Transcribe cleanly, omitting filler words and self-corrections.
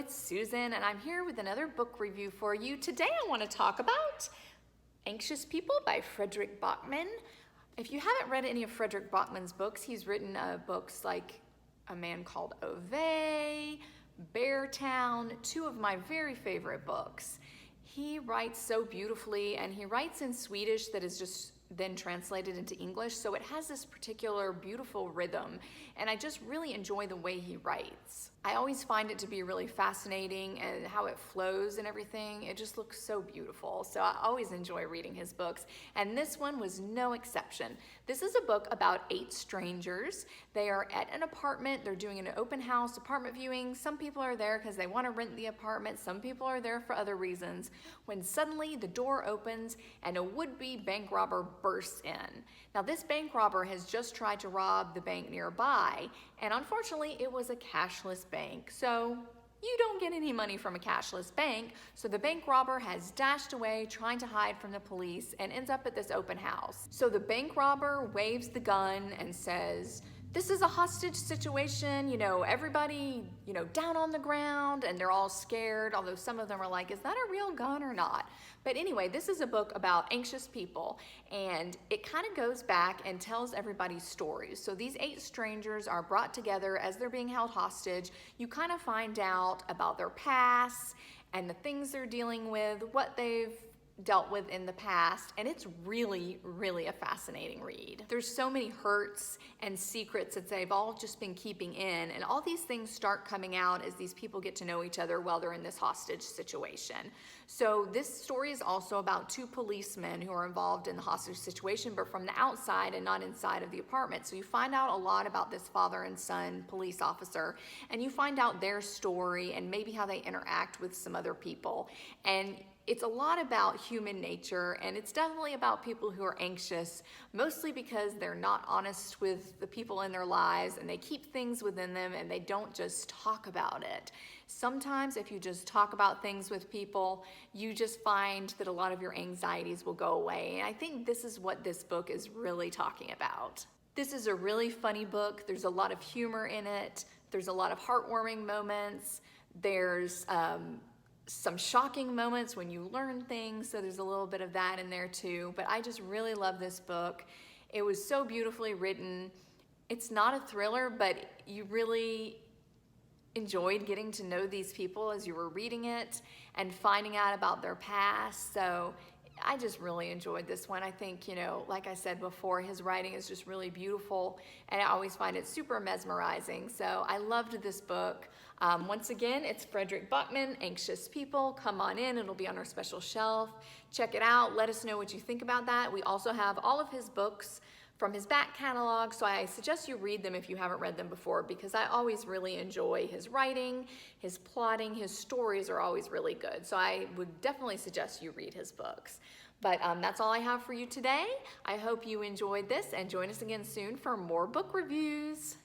it's Susan, and I'm here with another book review for you. Today I want to talk about Anxious People by Fredrik Backman. If you haven't read any of Fredrik Backman's books, he's written books like A Man Called Ove, Beartown, two of my very favorite books. He writes so beautifully, and he writes in Swedish that is just then translated into English, so it has this particular beautiful rhythm, and I just really enjoy the way he writes. I always find it to be really fascinating, and how it flows and everything, it just looks so beautiful. So I always enjoy reading his books, and this one was no exception. This is a book about 8 strangers. They are at an apartment. They're doing an open house apartment viewing. Some people are there because they want to rent the apartment. Some people are there for other reasons. When suddenly the door opens and a would-be bank robber bursts in. Now, this bank robber has just tried to rob the bank nearby, and unfortunately it was a cashless bank. So you don't get any money from a cashless bank, so the bank robber has dashed away trying to hide from the police and ends up at this open house. So the bank robber waves the gun and says, "This is a hostage situation, everybody, down on the ground," and they're all scared, although some of them are like, is that a real gun or not? But anyway, this is a book about anxious people, and it kind of goes back and tells everybody's stories. So these 8 strangers are brought together as they're being held hostage. You kind of find out about their past and the things they're dealing with, what they've dealt with in the past, and it's really, really a fascinating read. There's so many hurts and secrets that they've all just been keeping in, and all these things start coming out as these people get to know each other while they're in this hostage situation. So this story is also about 2 policemen who are involved in the hostage situation, but from the outside and not inside of the apartment. So you find out a lot about this father and son police officer, and you find out their story and maybe how they interact with some other people. And it's a lot about human nature, and it's definitely about people who are anxious, mostly because they're not honest with the people in their lives, and they keep things within them and they don't just talk about it. Sometimes if you just talk about things with people, you just find that a lot of your anxieties will go away. And I think this is what this book is really talking about. This is a really funny book. There's a lot of humor in it. There's a lot of heartwarming moments. There's some shocking moments when you learn things, so there's a little bit of that in there too. But I just really love this book. It was so beautifully written. It's not a thriller, but you really enjoyed getting to know these people as you were reading it and finding out about their past. So I just really enjoyed this one. I think, like I said before, his writing is just really beautiful, and I always find it super mesmerizing. So I loved this book. Once again, it's Fredrik Backman, Anxious People. Come on in, it'll be on our special shelf. Check it out, let us know what you think about that. We also have all of his books from his back catalog, so I suggest you read them if you haven't read them before, because I always really enjoy his writing, his plotting, his stories are always really good. So I would definitely suggest you read his books. But that's all I have for you today. I hope you enjoyed this, and join us again soon for more book reviews.